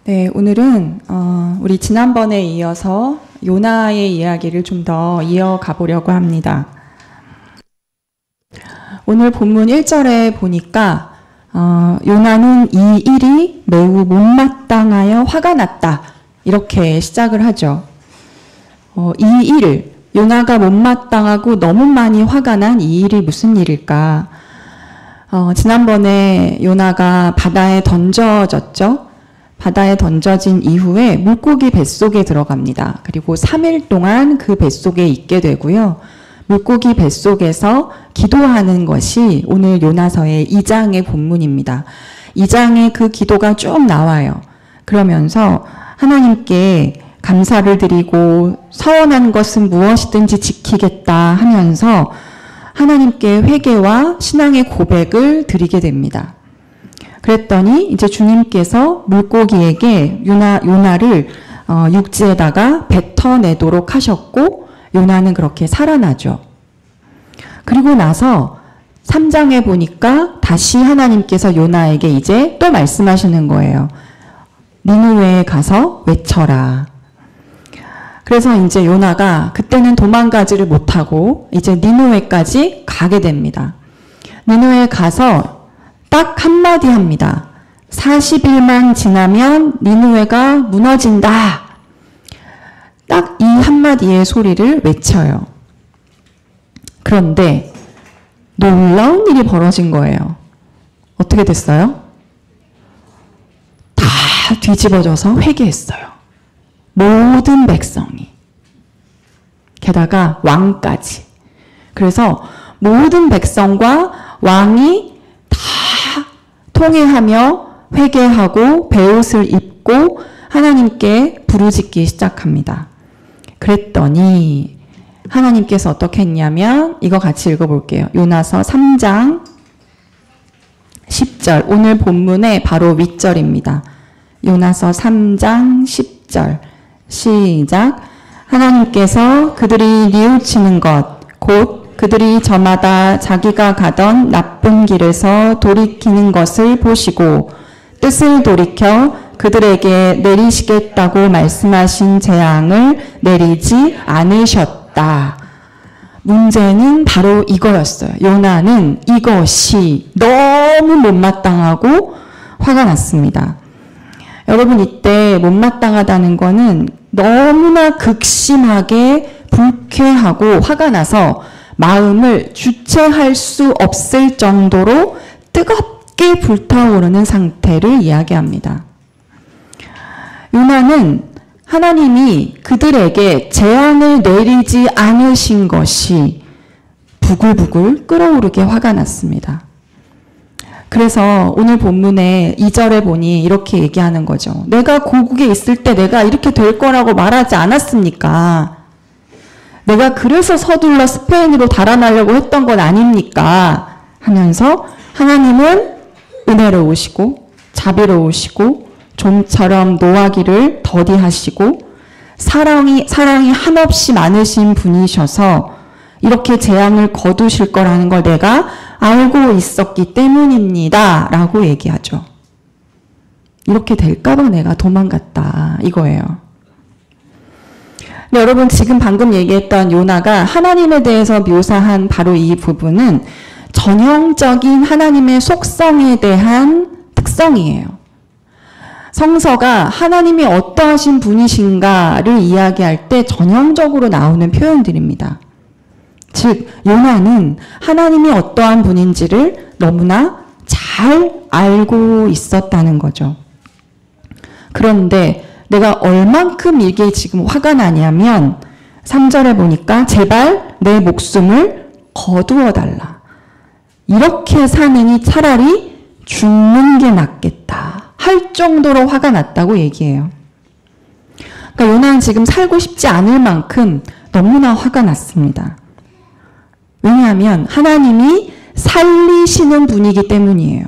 네, 오늘은 우리 지난번에 이어서 요나의 이야기를 좀 더 이어가 보려고 합니다. 오늘 본문 1절에 보니까 요나는 이 일이 매우 못마땅하여 화가 났다. 이렇게 시작을 하죠. 이 일, 요나가 못마땅하고 너무 많이 화가 난 이 일이 무슨 일일까? 지난번에 요나가 바다에 던져졌죠. 바다에 던져진 이후에 물고기 뱃속에 들어갑니다. 그리고 3일 동안 그 뱃속에 있게 되고요. 물고기 뱃속에서 기도하는 것이 오늘 요나서의 2장의 본문입니다. 2장에 그 기도가 쭉 나와요. 그러면서 하나님께 감사를 드리고 서원한 것은 무엇이든지 지키겠다 하면서 하나님께 회개와 신앙의 고백을 드리게 됩니다. 그랬더니 이제 주님께서 물고기에게 요나를 육지에다가 뱉어내도록 하셨고 요나는 그렇게 살아나죠. 그리고 나서 3장에 보니까 다시 하나님께서 요나에게 이제 또 말씀하시는 거예요. 니느웨에 가서 외쳐라. 그래서 이제 요나가 그때는 도망가지를 못하고 이제 니느웨까지 가게 됩니다. 니느웨에 가서 딱 한마디 합니다. 40일만 지나면 니느웨가 무너진다. 딱 이 한마디의 소리를 외쳐요. 그런데 놀라운 일이 벌어진 거예요. 어떻게 됐어요? 다 뒤집어져서 회개했어요. 모든 백성이. 게다가 왕까지. 그래서 모든 백성과 왕이 다 통회하며 회개하고 베옷을 입고 하나님께 부르짖기 시작합니다. 그랬더니 하나님께서 어떻게 했냐면 이거 같이 읽어볼게요. 요나서 3장 10절 오늘 본문의 바로 윗절입니다. 요나서 3장 10절 시작. 하나님께서 그들이 뉘우치는 것 곧 그들이 저마다 자기가 가던 나쁜 길에서 돌이키는 것을 보시고 뜻을 돌이켜 그들에게 내리시겠다고 말씀하신 재앙을 내리지 않으셨다. 문제는 바로 이거였어요. 요나는 이것이 너무 못마땅하고 화가 났습니다. 여러분 이때 못마땅하다는 거는 너무나 극심하게 불쾌하고 화가 나서 마음을 주체할 수 없을 정도로 뜨겁게 불타오르는 상태를 이야기합니다. 요나는 하나님이 그들에게 재앙을 내리지 않으신 것이 부글부글 끓어오르게 화가 났습니다. 그래서 오늘 본문에 2절에 보니 이렇게 얘기하는 거죠. 내가 고국에 있을 때 내가 이렇게 될 거라고 말하지 않았습니까? 내가 그래서 서둘러 스페인으로 달아나려고 했던 건 아닙니까? 하면서 하나님은 은혜로우시고 자비로우시고 좀처럼 노하기를 더디하시고 사랑이 한없이 많으신 분이셔서 이렇게 재앙을 거두실 거라는 걸 내가 알고 있었기 때문입니다. 라고 얘기하죠. 이렇게 될까봐 내가 도망갔다. 이거예요. 근데 여러분 지금 방금 얘기했던 요나가 하나님에 대해서 묘사한 바로 이 부분은 전형적인 하나님의 속성에 대한 특성이에요. 성서가 하나님이 어떠하신 분이신가를 이야기할 때 전형적으로 나오는 표현들입니다. 즉 요나는 하나님이 어떠한 분인지를 너무나 잘 알고 있었다는 거죠. 그런데 내가 얼만큼 이게 지금 화가 나냐면 3절에 보니까 제발 내 목숨을 거두어 달라. 이렇게 사느니 차라리 죽는 게 낫겠다. 할 정도로 화가 났다고 얘기해요. 그러니까 요나는 지금 살고 싶지 않을 만큼 너무나 화가 났습니다. 왜냐하면 하나님이 살리시는 분이기 때문이에요.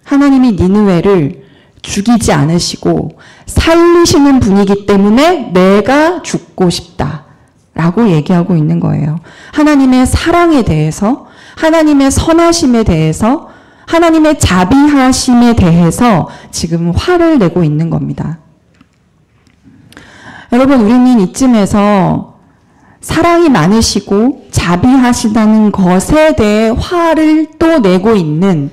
하나님이 니느웨를 죽이지 않으시고 살리시는 분이기 때문에 내가 죽고 싶다라고 얘기하고 있는 거예요. 하나님의 사랑에 대해서, 하나님의 선하심에 대해서, 하나님의 자비하심에 대해서 지금 화를 내고 있는 겁니다. 여러분, 우리는 이쯤에서 사랑이 많으시고 자비하시다는 것에 대해 화를 또 내고 있는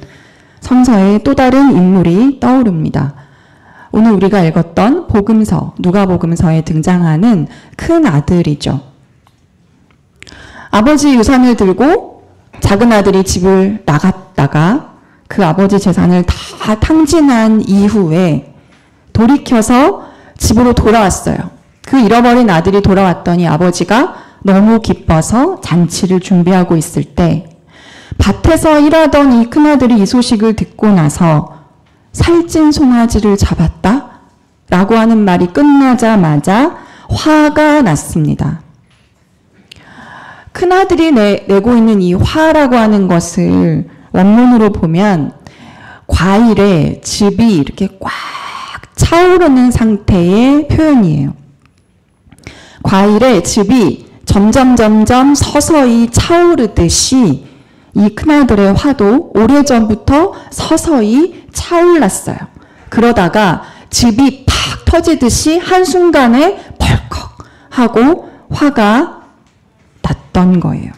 성서의 또 다른 인물이 떠오릅니다. 오늘 우리가 읽었던 복음서, 누가복음서에 등장하는 큰 아들이죠. 아버지 유산을 들고 작은 아들이 집을 나갔다가 그 아버지 재산을 다 탕진한 이후에 돌이켜서 집으로 돌아왔어요. 그 잃어버린 아들이 돌아왔더니 아버지가 너무 기뻐서 잔치를 준비하고 있을 때 밭에서 일하던 이 큰아들이 이 소식을 듣고 나서 살찐 송아지를 잡았다? 라고 하는 말이 끝나자마자 화가 났습니다. 큰아들이 내고 있는 이 화라고 하는 것을 원문으로 보면 과일에 즙이 이렇게 꽉 차오르는 상태의 표현이에요. 과일에 즙이 점점 서서히 차오르듯이 이 큰아들의 화도 오래전부터 서서히 차올랐어요. 그러다가 즙이 팍 터지듯이 한순간에 벌컥 하고 화가 났던 거예요.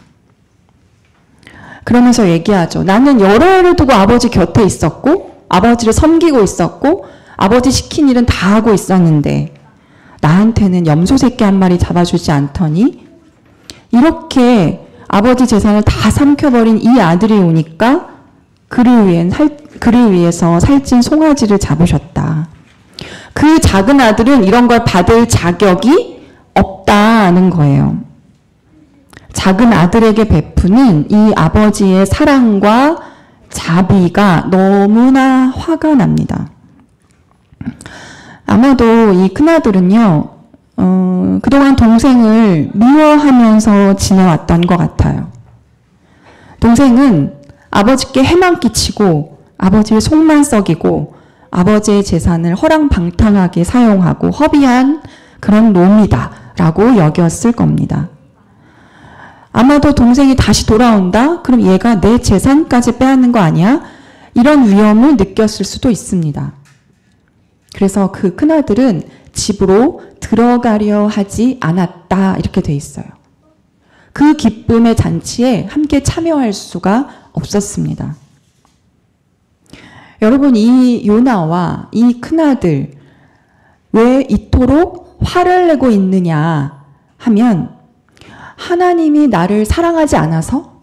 그러면서 얘기하죠. 나는 여러 해를 두고 아버지 곁에 있었고 아버지를 섬기고 있었고 아버지 시킨 일은 다 하고 있었는데 나한테는 염소 새끼 한 마리 잡아주지 않더니 이렇게 아버지 재산을 다 삼켜버린 이 아들이 오니까 그를 위해서 살찐 송아지를 잡으셨다. 그 작은 아들은 이런 걸 받을 자격이 없다는 거예요. 작은 아들에게 베푸는 이 아버지의 사랑과 자비가 너무나 화가 납니다. 아마도 이 큰아들은요, 그동안 동생을 미워하면서 지내왔던 것 같아요. 동생은 아버지께 해만 끼치고 아버지의 속만 썩이고 아버지의 재산을 허랑방탕하게 사용하고 허비한 그런 놈이다 라고 여겼을 겁니다. 아마도 동생이 다시 돌아온다? 그럼 얘가 내 재산까지 빼앗는 거 아니야? 이런 위험을 느꼈을 수도 있습니다. 그래서 그 큰아들은 집으로 들어가려 하지 않았다 이렇게 돼 있어요. 그 기쁨의 잔치에 함께 참여할 수가 없었습니다. 여러분, 이 요나와 이 큰아들 왜 이토록 화를 내고 있느냐 하면 하나님이 나를 사랑하지 않아서?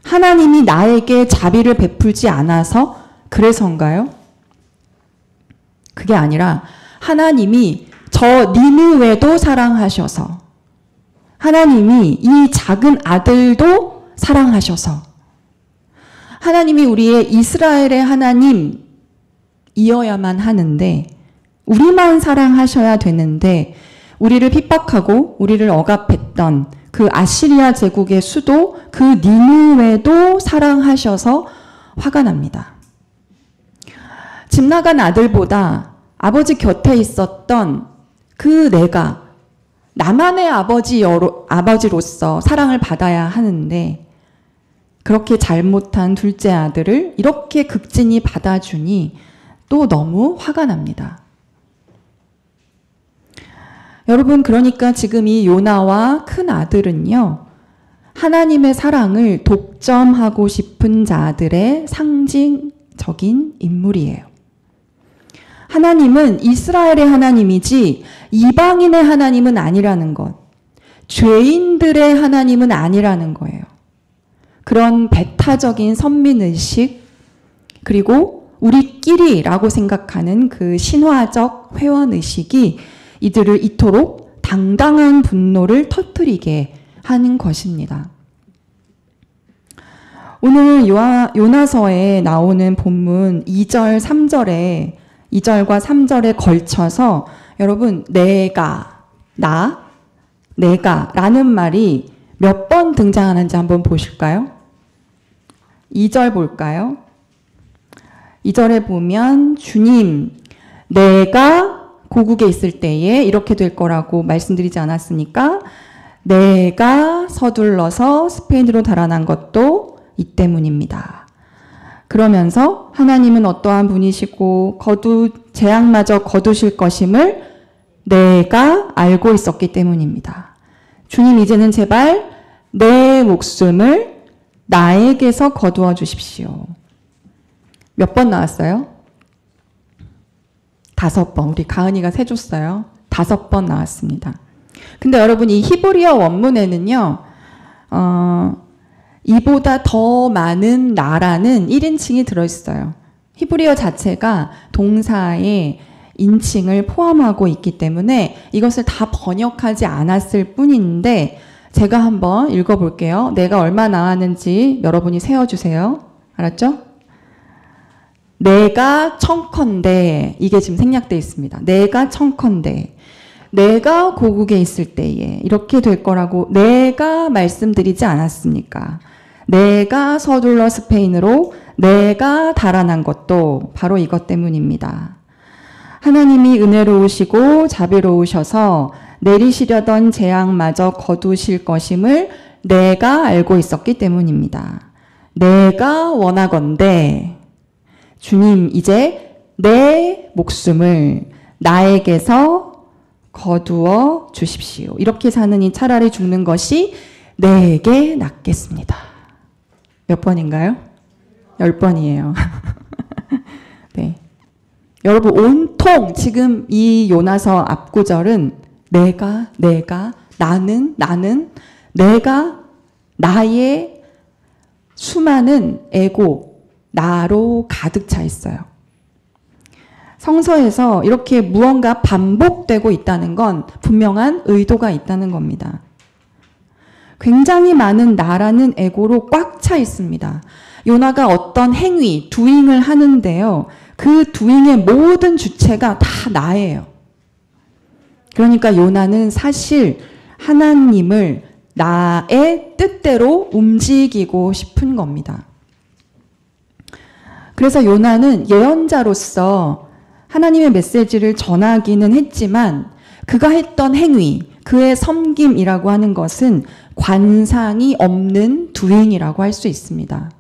하나님이 나에게 자비를 베풀지 않아서 그래서인가요? 그게 아니라 하나님이 저 니느웨도 사랑하셔서 하나님이 이 작은 아들도 사랑하셔서 하나님이 우리의 이스라엘의 하나님이어야만 하는데 우리만 사랑하셔야 되는데 우리를 핍박하고 우리를 억압했던 그 아시리아 제국의 수도 그 니느웨도 사랑하셔서 화가 납니다. 집 나간 아들보다 아버지 곁에 있었던 그 내가 나만의 아버지로서 사랑을 받아야 하는데 그렇게 잘못한 둘째 아들을 이렇게 극진히 받아주니 또 너무 화가 납니다. 여러분, 그러니까 지금 이 요나와 큰 아들은요, 하나님의 사랑을 독점하고 싶은 자들의 상징적인 인물이에요. 하나님은 이스라엘의 하나님이지 이방인의 하나님은 아니라는 것, 죄인들의 하나님은 아니라는 거예요. 그런 배타적인 선민의식, 그리고 우리끼리라고 생각하는 그 신화적 회원의식이 이들을 이토록 당당한 분노를 터뜨리게 하는 것입니다. 오늘 요나서에 나오는 본문 2절, 2절과 3절에 걸쳐서 여러분 내가 라는 말이 몇 번 등장하는지 한번 보실까요? 2절 볼까요? 2절에 보면 주님 내가 고국에 있을 때에 이렇게 될 거라고 말씀드리지 않았습니까? 내가 서둘러서 스페인으로 달아난 것도 이 때문입니다. 그러면서 하나님은 어떠한 분이시고 재앙마저 거두실 것임을 내가 알고 있었기 때문입니다. 주님, 이제는 제발 내 목숨을 나에게서 거두어 주십시오. 몇 번 나왔어요? 5번. 우리 가은이가 세줬어요. 5번 나왔습니다. 근데 여러분, 이 히브리어 원문에는요, 이보다 더 많은 나라는 1인칭이 들어있어요. 히브리어 자체가 동사의 인칭을 포함하고 있기 때문에 이것을 다 번역하지 않았을 뿐인데, 제가 한번 읽어볼게요. 내가 얼마 나왔는지 여러분이 세어주세요. 알았죠? 내가 청컨대, 이게 지금 생략되어 있습니다. 내가 청컨대, 내가 고국에 있을 때에 이렇게 될 거라고 내가 말씀드리지 않았습니까? 내가 서둘러 스페인으로 내가 달아난 것도 바로 이것 때문입니다. 하나님이 은혜로우시고 자비로우셔서 내리시려던 재앙마저 거두실 것임을 내가 알고 있었기 때문입니다. 내가 원하건대 주님, 이제 내 목숨을 나에게서 거두어 주십시오. 이렇게 사느니 차라리 죽는 것이 내게 낫겠습니다. 몇 번인가요? 10번이에요. 네. 여러분, 온통 지금 이 요나서 앞구절은 내가, 나는, 내가, 나의 수많은 에고, 나로 가득 차 있어요. 성서에서 이렇게 무언가 반복되고 있다는 건 분명한 의도가 있다는 겁니다. 굉장히 많은 나라는 에고로 꽉 차 있습니다. 요나가 어떤 행위, doing을 하는데요. 그 doing의 모든 주체가 다 나예요. 그러니까 요나는 사실 하나님을 나의 뜻대로 움직이고 싶은 겁니다. 그래서 요나는 예언자로서 하나님의 메시지를 전하기는 했지만 그가 했던 행위, 그의 섬김이라고 하는 것은 관상이 없는 doing이라고 할 수 있습니다.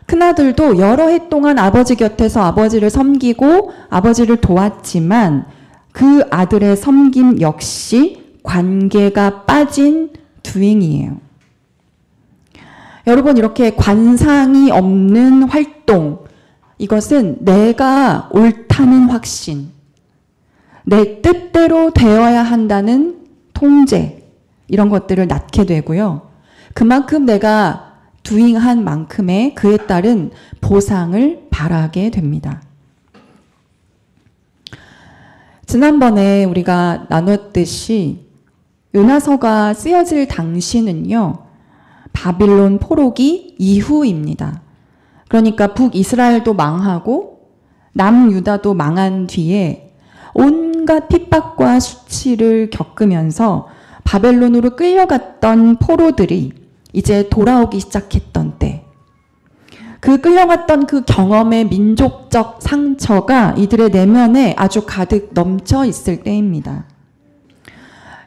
큰아들도 여러 해 동안 아버지 곁에서 아버지를 섬기고 아버지를 도왔지만 그 아들의 섬김 역시 관계가 빠진 doing이에요. 여러분, 이렇게 관상이 없는 활동, 이것은 내가 옳다는 확신, 내 뜻대로 되어야 한다는 통제, 이런 것들을 낳게 되고요. 그만큼 내가 doing한 만큼의 그에 따른 보상을 바라게 됩니다. 지난번에 우리가 나눴듯이 요나서가 쓰여질 당시는요, 바빌론 포로기 이후입니다. 그러니까 북이스라엘도 망하고 남유다도 망한 뒤에 온갖 핍박과 수치를 겪으면서 바벨론으로 끌려갔던 포로들이 이제 돌아오기 시작했던 때, 그 끌려갔던 그 경험의 민족적 상처가 이들의 내면에 아주 가득 넘쳐 있을 때입니다.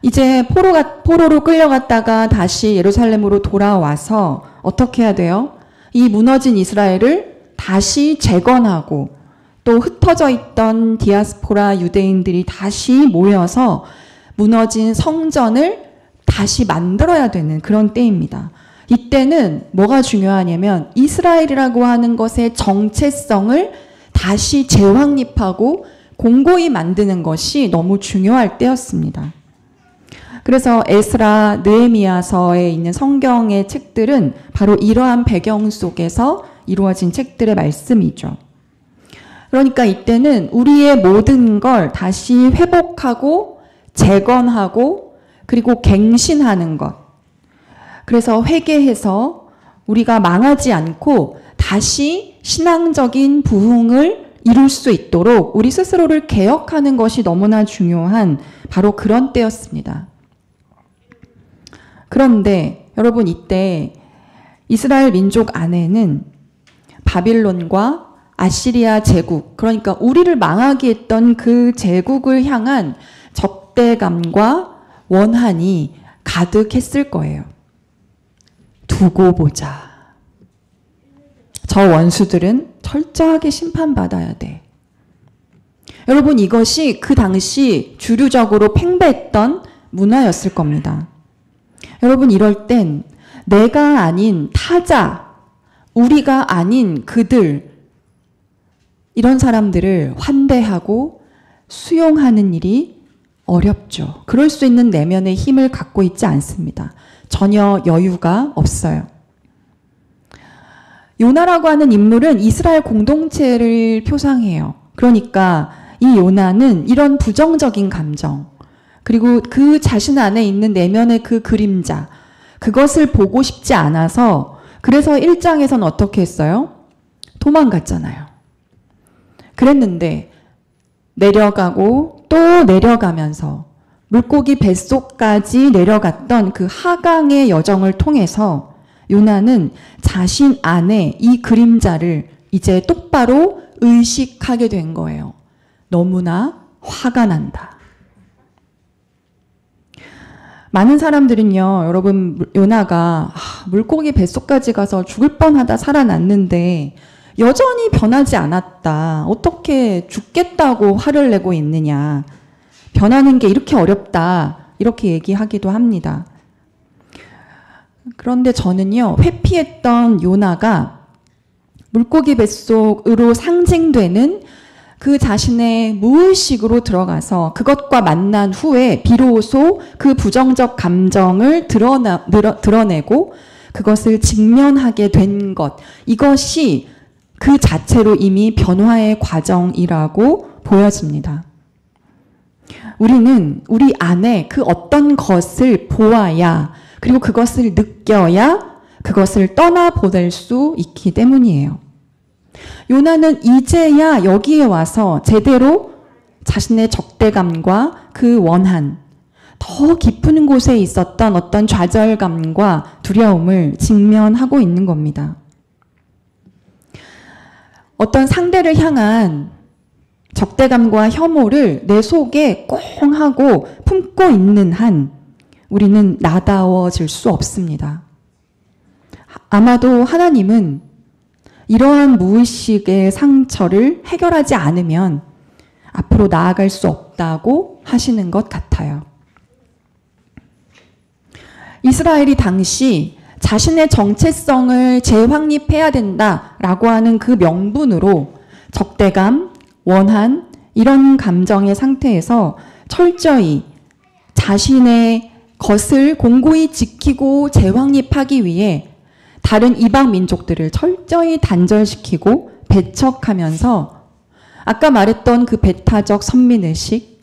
이제 포로로 끌려갔다가 다시 예루살렘으로 돌아와서 어떻게 해야 돼요? 이 무너진 이스라엘을 다시 재건하고 또 흩어져 있던 디아스포라 유대인들이 다시 모여서 무너진 성전을 다시 만들어야 되는 그런 때입니다. 이때는 뭐가 중요하냐면 이스라엘이라고 하는 것의 정체성을 다시 재확립하고 공고히 만드는 것이 너무 중요할 때였습니다. 그래서 에스라, 느헤미야서에 있는 성경의 책들은 바로 이러한 배경 속에서 이루어진 책들의 말씀이죠. 그러니까 이때는 우리의 모든 걸 다시 회복하고 재건하고 그리고 갱신하는 것. 그래서 회개해서 우리가 망하지 않고 다시 신앙적인 부흥을 이룰 수 있도록 우리 스스로를 개혁하는 것이 너무나 중요한 바로 그런 때였습니다. 그런데 여러분, 이때 이스라엘 민족 안에는 바빌론과 아시리아 제국, 그러니까 우리를 망하게 했던 그 제국을 향한 적대감과 원한이 가득했을 거예요. 두고 보자. 저 원수들은 철저하게 심판받아야 돼. 여러분, 이것이 그 당시 주류적으로 팽배했던 문화였을 겁니다. 여러분, 이럴 땐 내가 아닌 타자, 우리가 아닌 그들, 이런 사람들을 환대하고 수용하는 일이 어렵죠. 그럴 수 있는 내면의 힘을 갖고 있지 않습니다. 전혀 여유가 없어요. 요나라고 하는 인물은 이스라엘 공동체를 표상해요. 그러니까 이 요나는 이런 부정적인 감정, 그리고 그 자신 안에 있는 내면의 그 그림자, 그것을 보고 싶지 않아서 그래서 1장에서는 어떻게 했어요? 도망갔잖아요. 그랬는데 내려가고 또 내려가면서 물고기 뱃속까지 내려갔던 그 하강의 여정을 통해서 요나는 자신 안에 이 그림자를 이제 똑바로 의식하게 된 거예요. 너무나 화가 난다. 많은 사람들은요, 여러분, 요나가 물고기 뱃속까지 가서 죽을 뻔하다 살아났는데 여전히 변하지 않았다. 어떻게 죽겠다고 화를 내고 있느냐. 변하는 게 이렇게 어렵다. 이렇게 얘기하기도 합니다. 그런데 저는요, 회피했던 요나가 물고기 뱃속으로 상징되는 그 자신의 무의식으로 들어가서 그것과 만난 후에 비로소 그 부정적 감정을 드러내고 그것을 직면하게 된 것, 이것이 그 자체로 이미 변화의 과정이라고 보여집니다. 우리는 우리 안에 그 어떤 것을 보아야, 그리고 그것을 느껴야 그것을 떠나보낼 수 있기 때문이에요. 요나는 이제야 여기에 와서 제대로 자신의 적대감과 그 원한, 더 깊은 곳에 있었던 어떤 좌절감과 두려움을 직면하고 있는 겁니다. 어떤 상대를 향한 적대감과 혐오를 내 속에 꽁 하고 품고 있는 한 우리는 나다워질 수 없습니다. 아마도 하나님은 이러한 무의식의 상처를 해결하지 않으면 앞으로 나아갈 수 없다고 하시는 것 같아요. 이스라엘이 당시 자신의 정체성을 재확립해야 된다라고 하는 그 명분으로 적대감, 원한, 이런 감정의 상태에서 철저히 자신의 것을 공고히 지키고 재확립하기 위해 다른 이방 민족들을 철저히 단절시키고 배척하면서 아까 말했던 그 배타적 선민의식,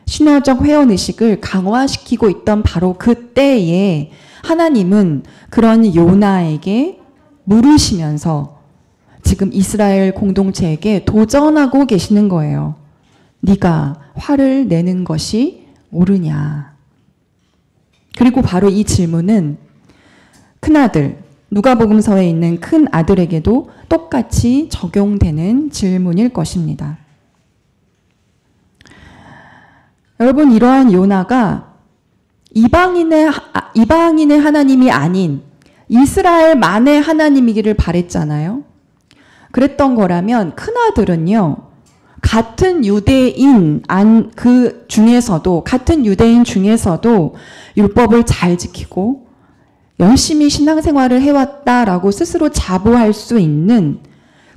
신화적 회원의식을 강화시키고 있던 바로 그때에 하나님은 그런 요나에게 물으시면서 지금 이스라엘 공동체에게 도전하고 계시는 거예요. 네가 화를 내는 것이 옳으냐. 그리고 바로 이 질문은 큰아들, 누가복음서에 있는 큰 아들에게도 똑같이 적용되는 질문일 것입니다. 여러분, 이러한 요나가 이방인의 하나님이 아닌 이스라엘만의 하나님이기를 바랬잖아요. 그랬던 거라면 큰아들은요, 같은 유대인 중에서도 율법을 잘 지키고 열심히 신앙생활을 해왔다라고 스스로 자부할 수 있는,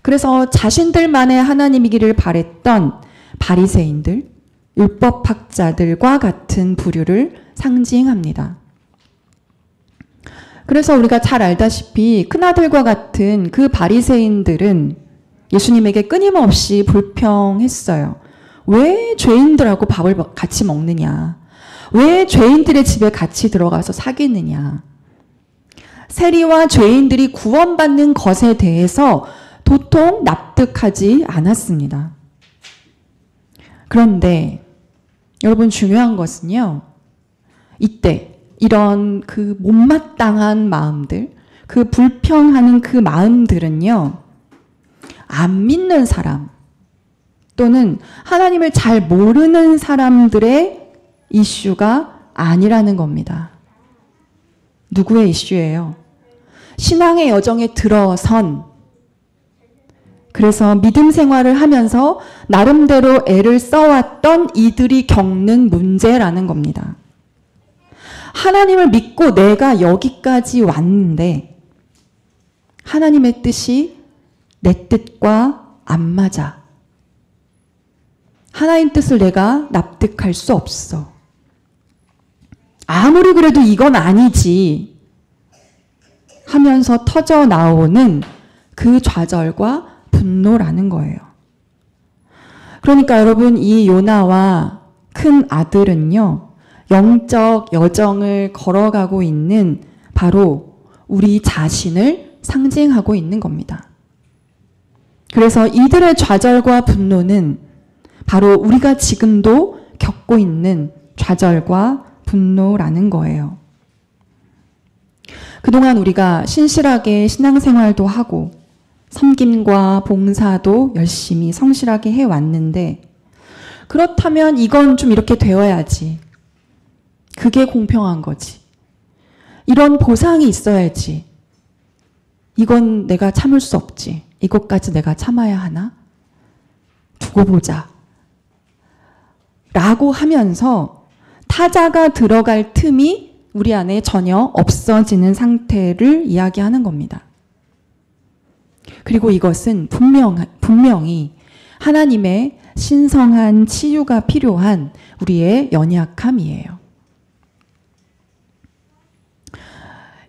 그래서 자신들만의 하나님이기를 바랬던 바리새인들, 율법학자들과 같은 부류를 상징합니다. 그래서 우리가 잘 알다시피 큰아들과 같은 그 바리새인들은 예수님에게 끊임없이 불평했어요. 왜 죄인들하고 밥을 같이 먹느냐? 왜 죄인들의 집에 같이 들어가서 사귀느냐? 세리와 죄인들이 구원받는 것에 대해서 도통 납득하지 않았습니다. 그런데 여러분, 중요한 것은요, 이때 이런 그 못마땅한 마음들, 그 불평하는 그 마음들은요, 안 믿는 사람 또는 하나님을 잘 모르는 사람들의 이슈가 아니라는 겁니다. 누구의 이슈예요? 신앙의 여정에 들어선 그래서 믿음 생활을 하면서 나름대로 애를 써왔던 이들이 겪는 문제라는 겁니다. 하나님을 믿고 내가 여기까지 왔는데 하나님의 뜻이 내 뜻과 안 맞아. 하나님 뜻을 내가 납득할 수 없어. 아무리 그래도 이건 아니지 하면서 터져 나오는 그 좌절과 분노라는 거예요. 그러니까 여러분, 이 요나와 큰 아들은요, 영적 여정을 걸어가고 있는 바로 우리 자신을 상징하고 있는 겁니다. 그래서 이들의 좌절과 분노는 바로 우리가 지금도 겪고 있는 좌절과 분노라는 거예요. 그동안 우리가 신실하게 신앙생활도 하고 섬김과 봉사도 열심히 성실하게 해왔는데 그렇다면 이건 좀 이렇게 되어야지. 그게 공평한 거지. 이런 보상이 있어야지. 이건 내가 참을 수 없지. 이것까지 내가 참아야 하나? 두고 보자. 라고 하면서 타자가 들어갈 틈이 우리 안에 전혀 없어지는 상태를 이야기하는 겁니다. 그리고 이것은 분명히 하나님의 신성한 치유가 필요한 우리의 연약함이에요.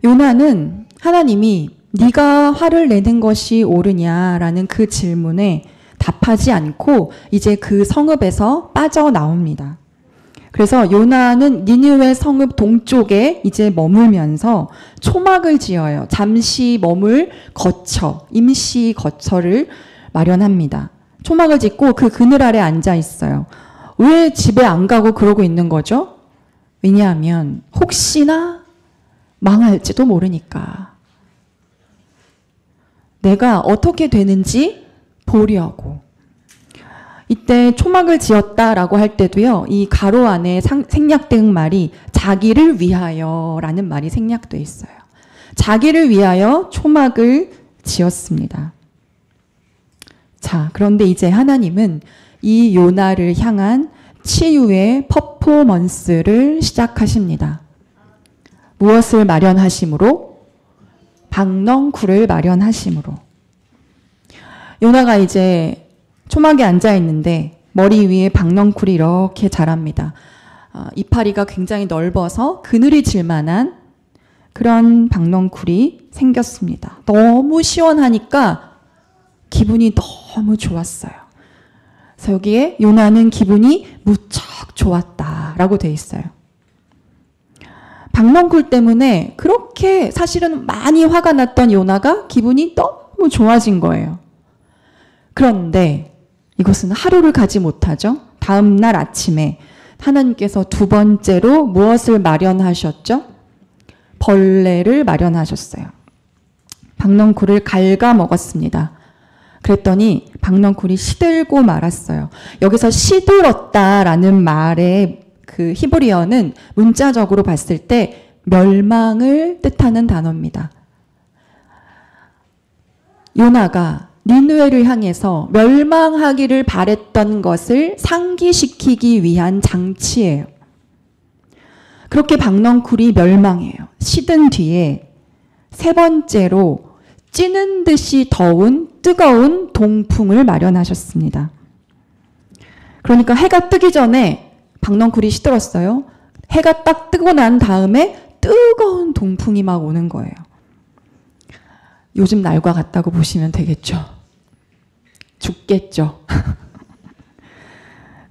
요나는 하나님이 네가 화를 내는 것이 옳으냐라는 그 질문에 답하지 않고 이제 그 성읍에서 빠져나옵니다. 그래서 요나는 니느웨 성읍 동쪽에 이제 머물면서 초막을 지어요. 잠시 머물 거처, 임시 거처를 마련합니다. 초막을 짓고 그 그늘 아래 앉아 있어요. 왜 집에 안 가고 그러고 있는 거죠? 왜냐하면 혹시나 망할지도 모르니까. 내가 어떻게 되는지 보려고. 이때 초막을 지었다라고 할 때도요, 이 가로 안에 생략된 말이 자기를 위하여라는 말이 생략되어 있어요. 자기를 위하여 초막을 지었습니다. 자, 그런데 이제 하나님은 이 요나를 향한 치유의 퍼포먼스를 시작하십니다. 무엇을 마련하심으로? 박넝쿨을 마련하심으로. 요나가 이제 초막에 앉아 있는데 머리 위에 박넝쿨이 이렇게 자랍니다. 이파리가 굉장히 넓어서 그늘이 질 만한 그런 박넝쿨이 생겼습니다. 너무 시원하니까 기분이 너무 좋았어요. 그래서 여기에 요나는 기분이 무척 좋았다라고 돼 있어요. 박넝쿨 때문에 그렇게 사실은 많이 화가 났던 요나가 기분이 너무 좋아진 거예요. 그런데 이것은 하루를 가지 못하죠. 다음 날 아침에 하나님께서 두 번째로 무엇을 마련하셨죠? 벌레를 마련하셨어요. 박넝쿨을 갉아먹었습니다. 그랬더니 박넝쿨이 시들고 말았어요. 여기서 시들었다라는 말의 그 히브리어는 문자적으로 봤을 때 멸망을 뜻하는 단어입니다. 요나가 니느웨를 향해서 멸망하기를 바랬던 것을 상기시키기 위한 장치예요. 그렇게 박넝쿨이 멸망해요. 시든 뒤에 세 번째로 찌는 듯이 더운 뜨거운 동풍을 마련하셨습니다. 그러니까 해가 뜨기 전에 박넝쿨이 시들었어요. 해가 딱 뜨고 난 다음에 뜨거운 동풍이 막 오는 거예요. 요즘 날과 같다고 보시면 되겠죠. 죽겠죠.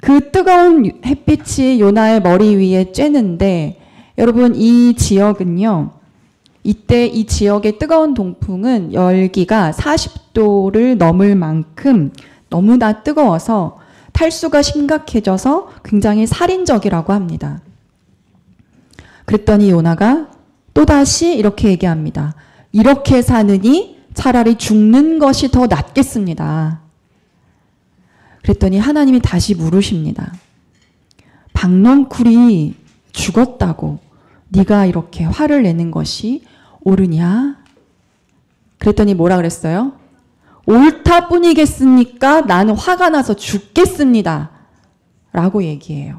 그 뜨거운 햇빛이 요나의 머리 위에 쬐는데 여러분, 이 지역은요, 이때 이 지역의 뜨거운 동풍은 열기가 40도를 넘을 만큼 너무나 뜨거워서 탈수가 심각해져서 굉장히 살인적이라고 합니다. 그랬더니 요나가 또다시 이렇게 얘기합니다. 이렇게 사느니 차라리 죽는 것이 더 낫겠습니다. 그랬더니 하나님이 다시 물으십니다. 박넝쿨이 죽었다고 네가 이렇게 화를 내는 것이 옳으냐? 그랬더니 뭐라 그랬어요? 옳다 뿐이겠습니까? 나는 화가 나서 죽겠습니다. 라고 얘기해요.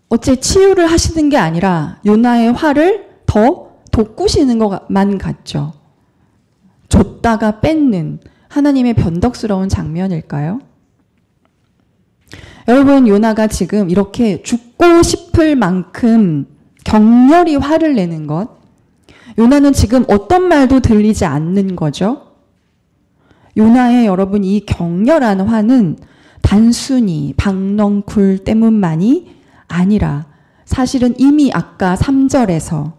어째 치유를 하시는 게 아니라 요나의 화를 더 돋구시는 것만 같죠. 줬다가 뺏는 하나님의 변덕스러운 장면일까요? 여러분, 요나가 지금 이렇게 죽고 싶을 만큼 격렬히 화를 내는 것, 요나는 지금 어떤 말도 들리지 않는 거죠. 요나의 여러분 이 격렬한 화는 단순히 박넝쿨 때문만이 아니라 사실은 이미 아까 3절에서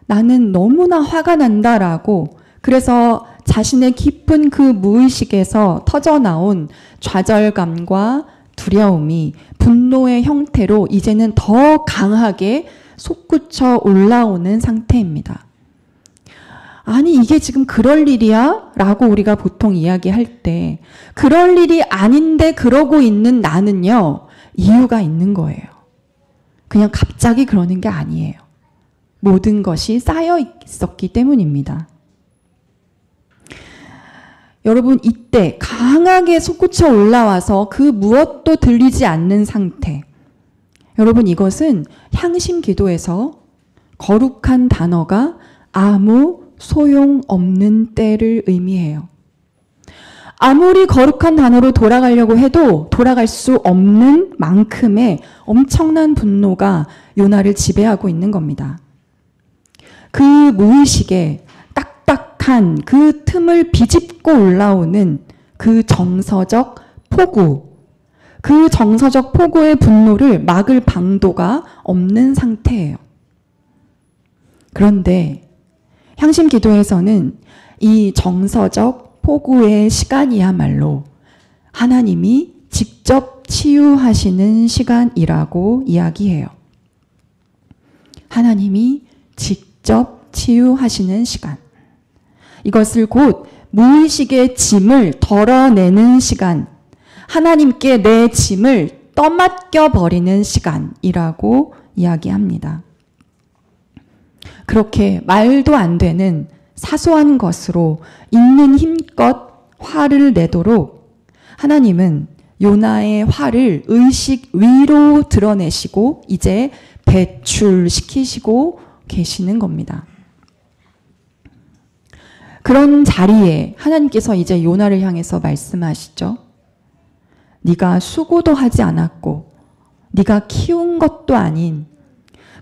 나는 너무나 화가 난다라고, 그래서 자신의 깊은 그 무의식에서 터져나온 좌절감과 두려움이 분노의 형태로 이제는 더 강하게 솟구쳐 올라오는 상태입니다. 아니 이게 지금 그럴 일이야? 라고 우리가 보통 이야기할 때 그럴 일이 아닌데 그러고 있는 나는요, 이유가 있는 거예요. 그냥 갑자기 그러는 게 아니에요. 모든 것이 쌓여 있었기 때문입니다. 여러분, 이때 강하게 솟구쳐 올라와서 그 무엇도 들리지 않는 상태. 여러분, 이것은 향심 기도에서 거룩한 단어가 아무 소용없는 때를 의미해요. 아무리 거룩한 단어로 돌아가려고 해도 돌아갈 수 없는 만큼의 엄청난 분노가 요나를 지배하고 있는 겁니다. 그 무의식에 딱딱한 그 틈을 비집고 올라오는 그 정서적 폭우, 그 정서적 폭우의 분노를 막을 방도가 없는 상태예요. 그런데 향심 기도에서는 이 정서적 폭우의 시간이야말로 하나님이 직접 치유하시는 시간이라고 이야기해요. 하나님이 직접 치유하시는 시간. 이것을 곧 무의식의 짐을 덜어내는 시간, 하나님께 내 짐을 떠맡겨 버리는 시간이라고 이야기합니다. 그렇게 말도 안 되는 사소한 것으로 있는 힘껏 화를 내도록 하나님은 요나의 화를 의식 위로 드러내시고 이제 배출시키시고 계시는 겁니다. 그런 자리에 하나님께서 이제 요나를 향해서 말씀하시죠. 네가 수고도 하지 않았고 네가 키운 것도 아닌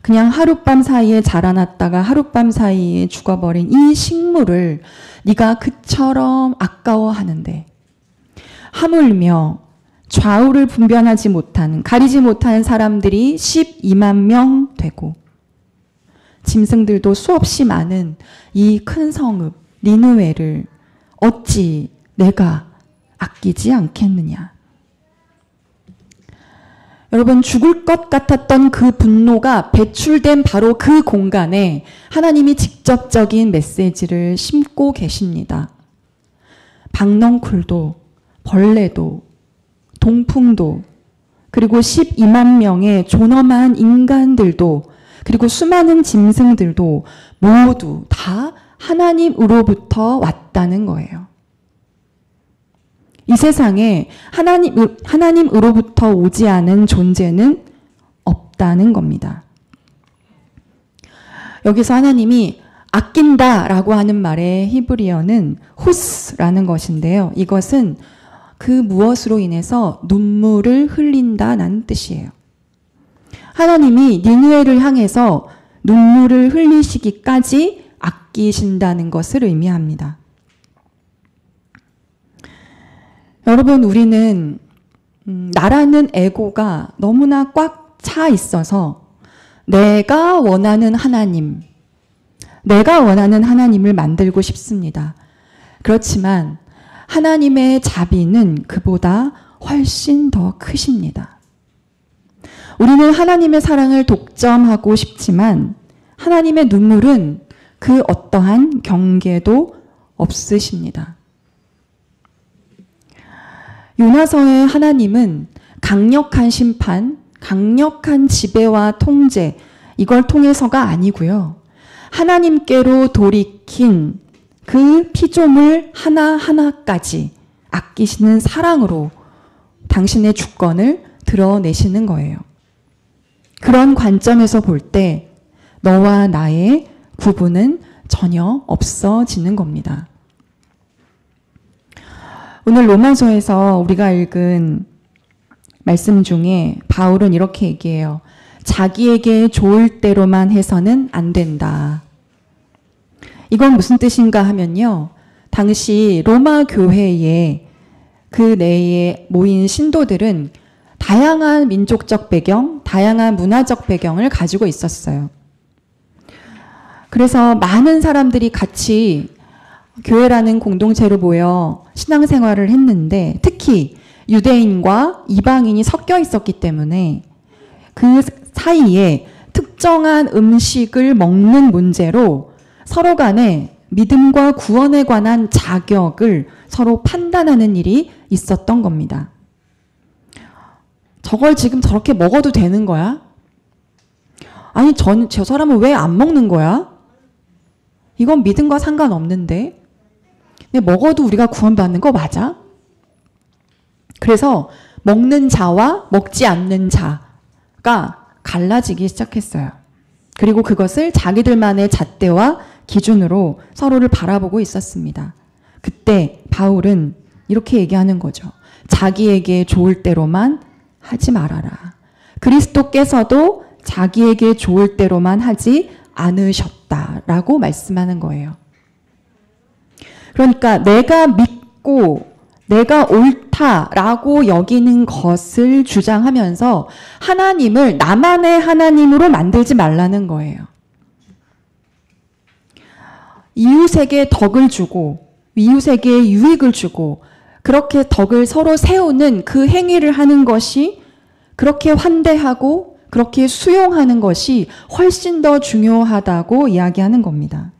그냥 하룻밤 사이에 자라났다가 하룻밤 사이에 죽어버린 이 식물을 네가 그처럼 아까워하는데 하물며 좌우를 분별하지 못하는, 가리지 못하는 사람들이 12만 명 되고 짐승들도 수없이 많은 이 큰 성읍 니느웨를 어찌 내가 아끼지 않겠느냐. 여러분, 죽을 것 같았던 그 분노가 배출된 바로 그 공간에 하나님이 직접적인 메시지를 심고 계십니다. 박넝쿨도 벌레도 동풍도 그리고 12만 명의 존엄한 인간들도 그리고 수많은 짐승들도 모두 다 하나님으로부터 왔다는 거예요. 이 세상에 하나님으로부터 오지 않은 존재는 없다는 겁니다. 여기서 하나님이 아낀다라고 하는 말의 히브리어는 후스라는 것인데요. 이것은 그 무엇으로 인해서 눈물을 흘린다는 뜻이에요. 하나님이 니느웨를 향해서 눈물을 흘리시기까지 아끼신다는 것을 의미합니다. 여러분, 우리는 나라는 에고가 너무나 꽉 차 있어서 내가 원하는 하나님을 만들고 싶습니다. 그렇지만 하나님의 자비는 그보다 훨씬 더 크십니다. 우리는 하나님의 사랑을 독점하고 싶지만 하나님의 눈물은 그 어떠한 경계도 없으십니다. 요나서의 하나님은 강력한 심판, 강력한 지배와 통제, 이걸 통해서가 아니고요. 하나님께로 돌이킨 그 피조물 하나하나까지 아끼시는 사랑으로 당신의 주권을 드러내시는 거예요. 그런 관점에서 볼 때 너와 나의 구분은 전혀 없어지는 겁니다. 오늘 로마서에서 우리가 읽은 말씀 중에 바울은 이렇게 얘기해요. 자기에게 좋을 대로만 해서는 안 된다. 이건 무슨 뜻인가 하면요. 당시 로마 교회에 그 내에 모인 신도들은 다양한 민족적 배경, 다양한 문화적 배경을 가지고 있었어요. 그래서 많은 사람들이 같이 교회라는 공동체로 모여 신앙생활을 했는데 특히 유대인과 이방인이 섞여 있었기 때문에 그 사이에 특정한 음식을 먹는 문제로 서로 간에 믿음과 구원에 관한 자격을 서로 판단하는 일이 있었던 겁니다. 저걸 지금 저렇게 먹어도 되는 거야? 아니, 저 사람은 왜 안 먹는 거야? 이건 믿음과 상관없는데. 근데 먹어도 우리가 구원받는 거 맞아? 그래서 먹는 자와 먹지 않는 자가 갈라지기 시작했어요. 그리고 그것을 자기들만의 잣대와 기준으로 서로를 바라보고 있었습니다. 그때 바울은 이렇게 얘기하는 거죠. 자기에게 좋을 대로만 하지 말아라. 그리스도께서도 자기에게 좋을 대로만 하지 않으셨다라고 말씀하는 거예요. 그러니까 내가 믿고 내가 옳다라고 여기는 것을 주장하면서 하나님을 나만의 하나님으로 만들지 말라는 거예요. 이웃에게 덕을 주고 이웃에게 유익을 주고 그렇게 덕을 서로 세우는 그 행위를 하는 것이 그렇게 환대하고 그렇게 수용하는 것이 훨씬 더 중요하다고 이야기하는 겁니다.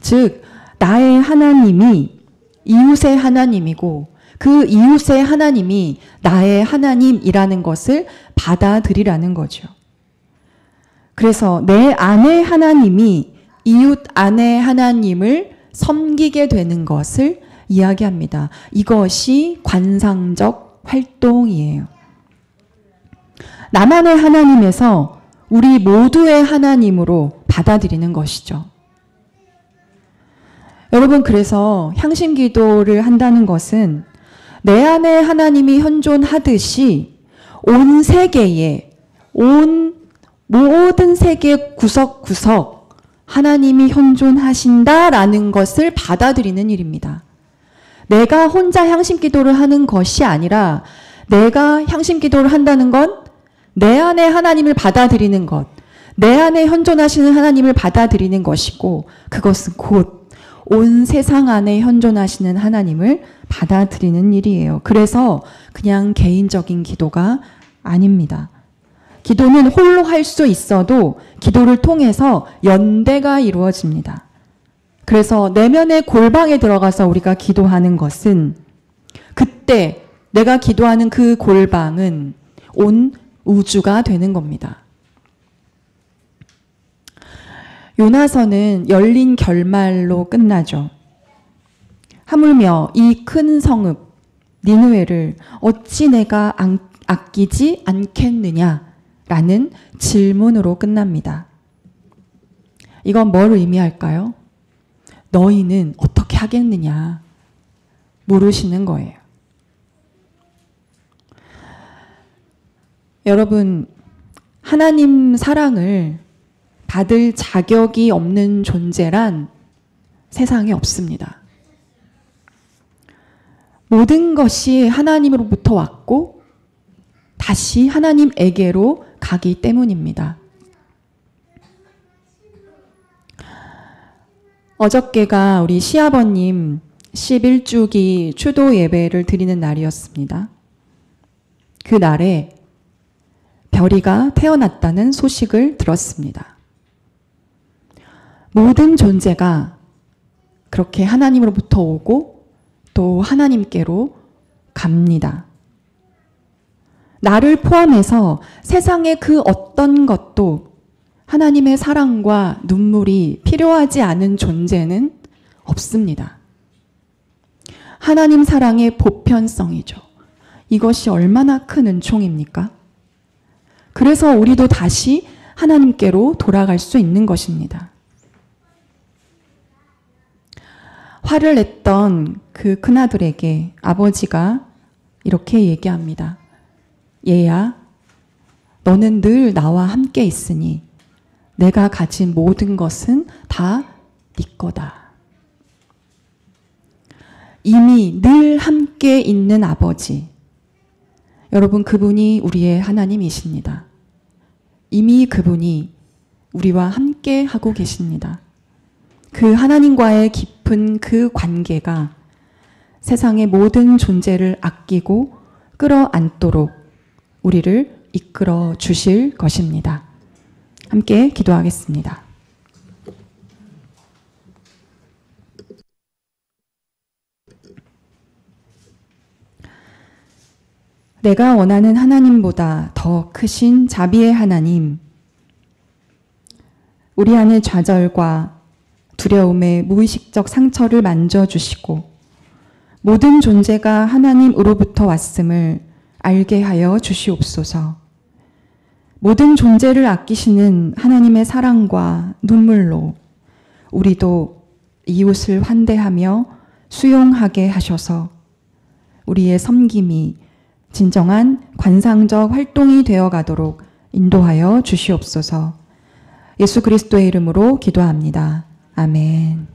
즉 나의 하나님이 이웃의 하나님이고 그 이웃의 하나님이 나의 하나님이라는 것을 받아들이라는 거죠. 그래서 내 안의 하나님이 이웃 안의 하나님을 섬기게 되는 것을 이야기합니다. 이것이 관상적 활동이에요. 나만의 하나님에서 우리 모두의 하나님으로 받아들이는 것이죠. 여러분, 그래서 향신 기도를 한다는 것은 내 안에 하나님이 현존하듯이 온 세계에, 온 모든 세계 구석구석 하나님이 현존하신다라는 것을 받아들이는 일입니다. 내가 혼자 향신 기도를 하는 것이 아니라 내가 향신 기도를 한다는 건 내 안에 하나님을 받아들이는 것, 내 안에 현존하시는 하나님을 받아들이는 것이고 그것은 곧 온 세상 안에 현존하시는 하나님을 받아들이는 일이에요. 그래서 그냥 개인적인 기도가 아닙니다. 기도는 홀로 할 수 있어도 기도를 통해서 연대가 이루어집니다. 그래서 내면의 골방에 들어가서 우리가 기도하는 것은 그때 내가 기도하는 그 골방은 온 우주가 되는 겁니다. 요나서는 열린 결말로 끝나죠. 하물며 이 큰 성읍 니느웨를 어찌 내가 아끼지 않겠느냐라는 질문으로 끝납니다. 이건 뭘 의미할까요? 너희는 어떻게 하겠느냐 물으시는 거예요. 여러분, 하나님 사랑을 받을 자격이 없는 존재란 세상에 없습니다. 모든 것이 하나님으로부터 왔고 다시 하나님에게로 가기 때문입니다. 어저께가 우리 시아버님 11주기 추도 예배를 드리는 날이었습니다. 그 날에 별이가 태어났다는 소식을 들었습니다. 모든 존재가 그렇게 하나님으로부터 오고 또 하나님께로 갑니다. 나를 포함해서 세상의 그 어떤 것도 하나님의 사랑과 눈물이 필요하지 않은 존재는 없습니다. 하나님 사랑의 보편성이죠. 이것이 얼마나 큰 은총입니까? 그래서 우리도 다시 하나님께로 돌아갈 수 있는 것입니다. 화를 냈던 그 큰아들에게 아버지가 이렇게 얘기합니다. 얘야, 너는 늘 나와 함께 있으니 내가 가진 모든 것은 다 네 거다. 이미 늘 함께 있는 아버지. 여러분, 그분이 우리의 하나님이십니다. 이미 그분이 우리와 함께 하고 계십니다. 그 하나님과의 깊은 그 관계가 세상의 모든 존재를 아끼고 끌어안도록 우리를 이끌어 주실 것입니다. 함께 기도하겠습니다. 내가 원하는 하나님보다 더 크신 자비의 하나님, 우리 안의 좌절과 두려움의 무의식적 상처를 만져주시고 모든 존재가 하나님으로부터 왔음을 알게 하여 주시옵소서. 모든 존재를 아끼시는 하나님의 사랑과 눈물로 우리도 이웃을 환대하며 수용하게 하셔서 우리의 섬김이 진정한 관상적 활동이 되어 가도록 인도하여 주시옵소서. 예수 그리스도의 이름으로 기도합니다. 아멘.